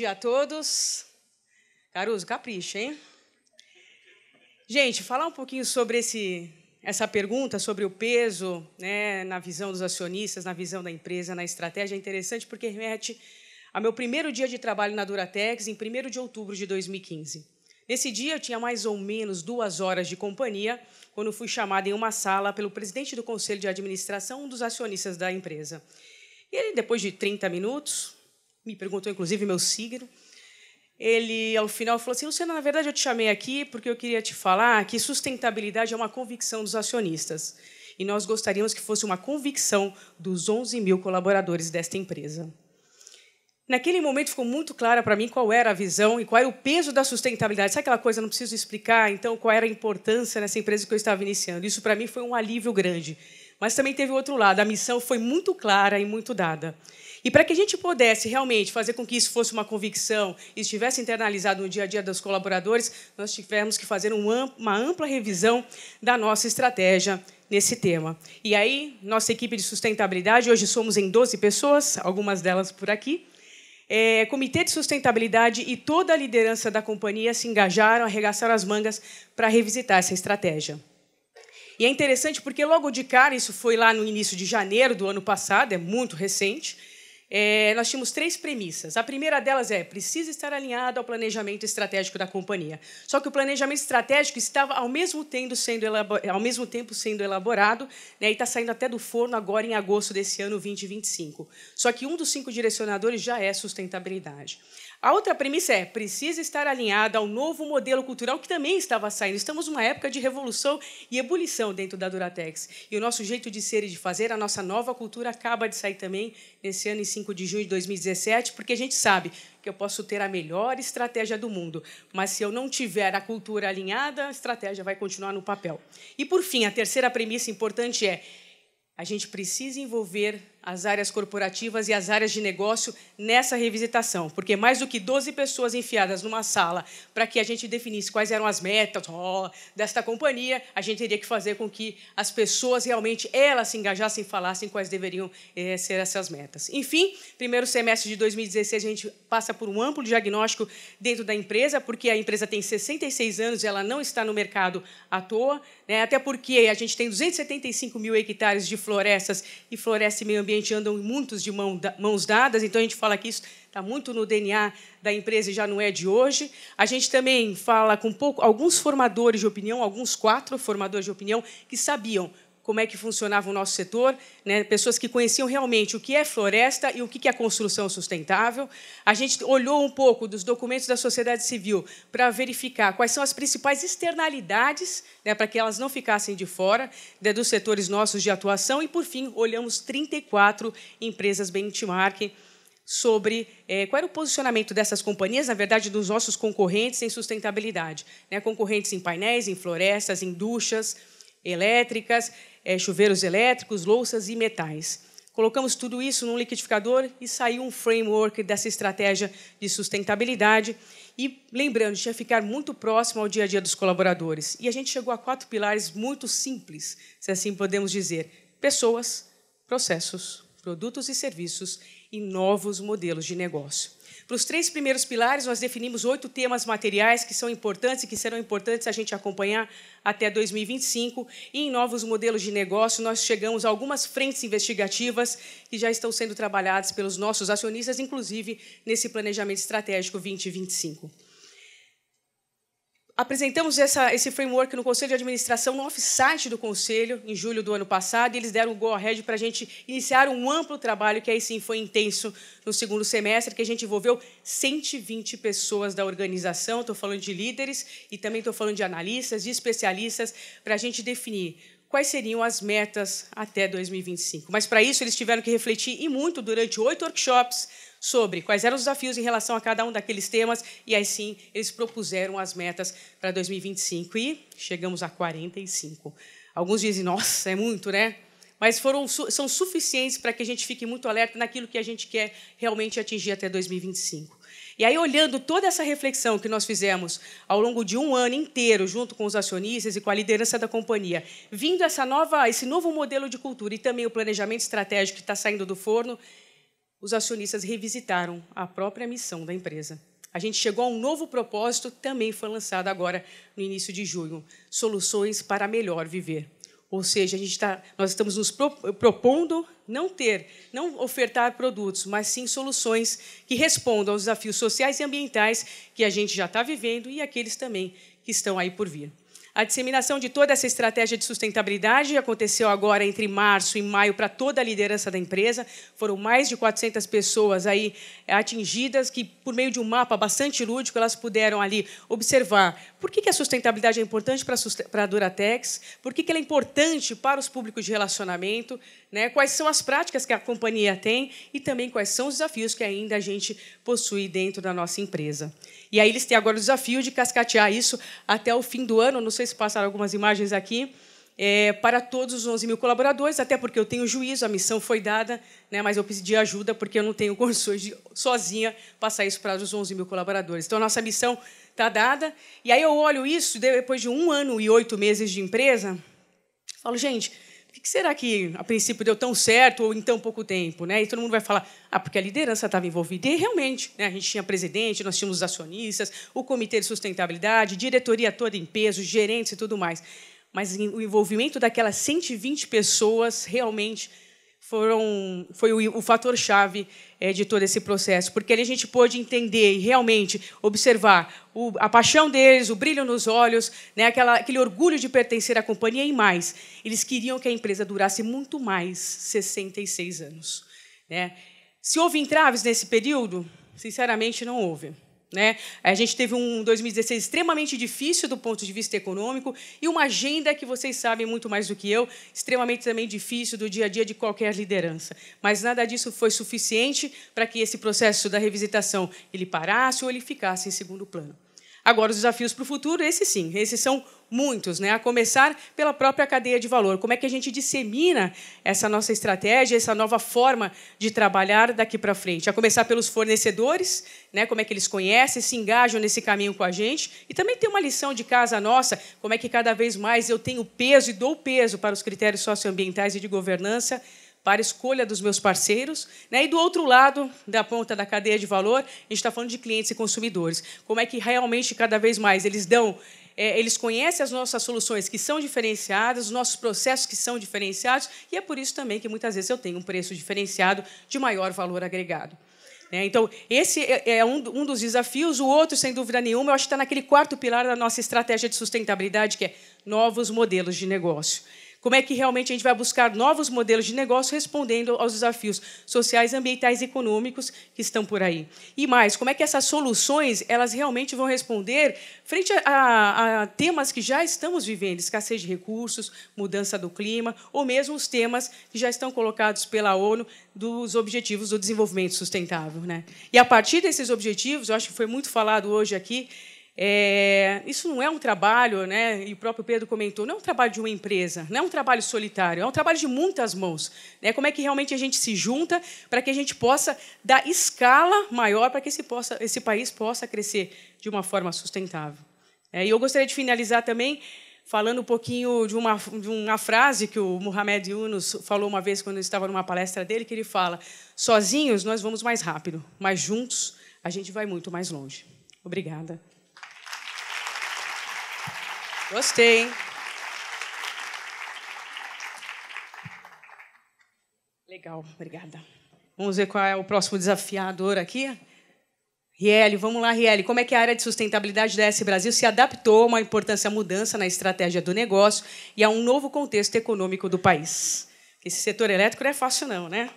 dia a todos. Caruso, capricha, hein? Gente, falar um pouquinho sobre essa pergunta, sobre o peso, né, na visão dos acionistas, na visão da empresa, na estratégia, é interessante porque remete ao meu primeiro dia de trabalho na Duratex, em 1º de outubro de 2015. Nesse dia, eu tinha mais ou menos 2 horas de companhia, quando fui chamada em uma sala pelo presidente do Conselho de Administração, um dos acionistas da empresa. E ele, depois de 30 minutos, me perguntou, inclusive, meu signo. Ele, ao final, falou assim, Luciana, na verdade, eu te chamei aqui porque eu queria te falar que sustentabilidade é uma convicção dos acionistas. E nós gostaríamos que fosse uma convicção dos 11 mil colaboradores desta empresa. Naquele momento, ficou muito clara para mim qual era a visão e qual era o peso da sustentabilidade. Sabe aquela coisa, não preciso explicar, então, qual era a importância nessa empresa que eu estava iniciando. Isso, para mim, foi um alívio grande. Mas também teve o outro lado, a missão foi muito clara e muito dada. E para que a gente pudesse realmente fazer com que isso fosse uma convicção e estivesse internalizado no dia a dia dos colaboradores, nós tivemos que fazer uma ampla revisão da nossa estratégia nesse tema. E aí, nossa equipe de sustentabilidade, hoje somos em 12 pessoas, algumas delas por aqui, Comitê de Sustentabilidade e toda a liderança da companhia se engajaram, arregaçaram as mangas para revisitar essa estratégia. E é interessante porque, logo de cara, isso foi lá no início de janeiro do ano passado, é muito recente, nós tínhamos 3 premissas. A primeira delas precisa estar alinhado ao planejamento estratégico da companhia. Só que o planejamento estratégico estava, ao mesmo tempo, sendo elaborado, né, e está saindo até do forno agora, em agosto desse ano 2025. Só que um dos 5 direcionadores já é sustentabilidade. A outra premissa precisa estar alinhada ao novo modelo cultural que também estava saindo. Estamos numa época de revolução e ebulição dentro da Duratex. E o nosso jeito de ser e de fazer, a nossa nova cultura, acaba de sair também nesse ano, em 5 de junho de 2017, porque a gente sabe que eu posso ter a melhor estratégia do mundo, mas se eu não tiver a cultura alinhada, a estratégia vai continuar no papel. E, por fim, a terceira premissa importante a gente precisa envolver as áreas corporativas e as áreas de negócio nessa revisitação, porque mais do que 12 pessoas enfiadas numa sala para que a gente definisse quais eram as metas desta companhia, a gente teria que fazer com que as pessoas realmente elas se engajassem e falassem quais deveriam ser essas metas. Enfim, primeiro semestre de 2016, a gente passa por um amplo diagnóstico dentro da empresa, porque a empresa tem 66 anos e ela não está no mercado à toa, né? Até porque a gente tem 275 mil hectares de florestas e floresta e meio ambiente andam muitos de mãos dadas, então a gente fala que isso está muito no DNA da empresa e já não é de hoje. A gente também fala com alguns formadores de opinião, alguns 4 formadores de opinião, que sabiam como é que funcionava o nosso setor, né? Pessoas que conheciam realmente o que é floresta e o que é construção sustentável. A gente olhou um pouco dos documentos da sociedade civil para verificar quais são as principais externalidades, né, para que elas não ficassem de fora, né, dos setores nossos de atuação. E, por fim, olhamos 34 empresas benchmark sobre qual era o posicionamento dessas companhias, na verdade, dos nossos concorrentes em sustentabilidade, né? Concorrentes em painéis, em florestas, em duchas elétricas, chuveiros elétricos, louças e metais. Colocamos tudo isso num liquidificador e saiu um framework dessa estratégia de sustentabilidade. E, lembrando, tinha que ficar muito próximo ao dia a dia dos colaboradores. E a gente chegou a 4 pilares muito simples, se assim podemos dizer: pessoas, processos, produtos e serviços e novos modelos de negócio. Para os 3 primeiros pilares, nós definimos 8 temas materiais que são importantes e que serão importantes a gente acompanhar até 2025. E, em novos modelos de negócio, nós chegamos a algumas frentes investigativas que já estão sendo trabalhadas pelos nossos acionistas, inclusive nesse planejamento estratégico 2025. Apresentamos esse framework no Conselho de Administração, no off-site do Conselho, em julho do ano passado, e eles deram o go-ahead para a gente iniciar um amplo trabalho, que aí sim foi intenso no 2º semestre, que a gente envolveu 120 pessoas da organização, estou falando de líderes e também estou falando de analistas, de especialistas, para a gente definir quais seriam as metas até 2025. Mas, para isso, eles tiveram que refletir, e muito, durante 8 workshops, sobre quais eram os desafios em relação a cada um daqueles temas, e aí sim eles propuseram as metas para 2025, e chegamos a 45. Alguns dizem, nossa, é muito, né? Mas são suficientes para que a gente fique muito alerta naquilo que a gente quer realmente atingir até 2025. E aí, olhando toda essa reflexão que nós fizemos ao longo de um ano inteiro, junto com os acionistas e com a liderança da companhia, vindo esse novo modelo de cultura e também o planejamento estratégico que está saindo do forno, os acionistas revisitaram a própria missão da empresa. A gente chegou a um novo propósito, também foi lançado agora no início de junho, Soluções para Melhor Viver. Ou seja, nós estamos nos propondo não ofertar produtos, mas sim soluções que respondam aos desafios sociais e ambientais que a gente já está vivendo e aqueles também que estão aí por vir. A disseminação de toda essa estratégia de sustentabilidade aconteceu agora entre março e maio para toda a liderança da empresa. Foram mais de 400 pessoas aí atingidas, que, por meio de um mapa bastante lúdico, elas puderam ali observar por que a sustentabilidade é importante para a Duratex, por que ela é importante para os públicos de relacionamento, né, quais são as práticas que a companhia tem e também quais são os desafios que ainda a gente possui dentro da nossa empresa. E aí eles têm agora o desafio de cascatear isso até o fim do ano. Não sei se passaram algumas imagens aqui, para todos os 11 mil colaboradores, até porque eu tenho juízo, a missão foi dada, né, mas eu pedi ajuda porque eu não tenho condições de, sozinha, passar isso para os 11 mil colaboradores. Então, a nossa missão está dada. E aí eu olho isso, depois de 1 ano e 8 meses de empresa, falo, gente, por que será que, a princípio, deu tão certo ou em tão pouco tempo? Né? E todo mundo vai falar, porque a liderança estava envolvida. E, realmente, né, a gente tinha presidente, nós tínhamos os acionistas, o comitê de sustentabilidade, diretoria toda em peso, gerentes e tudo mais. Mas o envolvimento daquelas 120 pessoas realmente foi o fator-chave de todo esse processo, porque ali a gente pôde entender e realmente observar a paixão deles, o brilho nos olhos, né, aquele orgulho de pertencer à companhia e mais. Eles queriam que a empresa durasse muito mais 66 anos. Né? Se houve entraves nesse período, sinceramente, não houve. Né? A gente teve um 2016 extremamente difícil do ponto de vista econômico e uma agenda que vocês sabem muito mais do que eu, extremamente também difícil do dia a dia de qualquer liderança. Mas nada disso foi suficiente para que esse processo da revisitação ele parasse ou ele ficasse em segundo plano. Agora, os desafios para o futuro, esses sim, esses são muitos, né? A começar pela própria cadeia de valor. Como é que a gente dissemina essa nossa estratégia, essa nova forma de trabalhar daqui para frente? A começar pelos fornecedores, né? Como é que eles conhecem, se engajam nesse caminho com a gente. E também tem uma lição de casa nossa, como é que cada vez mais eu tenho peso e dou peso para os critérios socioambientais e de governança, para a escolha dos meus parceiros. Né? E, do outro lado da ponta da cadeia de valor, a gente está falando de clientes e consumidores. Como é que, realmente, cada vez mais, eles conhecem as nossas soluções que são diferenciadas, os nossos processos que são diferenciados, e é por isso também que, muitas vezes, eu tenho um preço diferenciado de maior valor agregado. Então, esse é um dos desafios. O outro, sem dúvida nenhuma, eu acho que está naquele quarto pilar da nossa estratégia de sustentabilidade, que é novos modelos de negócio. Como é que realmente a gente vai buscar novos modelos de negócio respondendo aos desafios sociais, ambientais e econômicos que estão por aí? E mais, como é que essas soluções elas realmente vão responder frente a temas que já estamos vivendo, escassez de recursos, mudança do clima, ou mesmo os temas que já estão colocados pela ONU dos Objetivos do Desenvolvimento Sustentável. Né? E, a partir desses objetivos, eu acho que foi muito falado hoje aqui, isso não é um trabalho, né, e o próprio Pedro comentou, não é um trabalho de uma empresa, não é um trabalho solitário, é um trabalho de muitas mãos. Né? Como é que realmente a gente se junta para que a gente possa dar escala maior para que esse país possa crescer de uma forma sustentável. E eu gostaria de finalizar também falando um pouquinho de uma frase que o Muhammad Yunus falou uma vez quando eu estava numa palestra dele, que ele fala, sozinhos nós vamos mais rápido, mas juntos a gente vai muito mais longe. Obrigada. Gostei, hein? Legal, obrigada. Vamos ver qual é o próximo desafiador aqui. Riele, vamos lá, Riele. Como é que a área de sustentabilidade da S Brasil se adaptou a uma importância mudança na estratégia do negócio e a um novo contexto econômico do país? Esse setor elétrico não é fácil, não, né?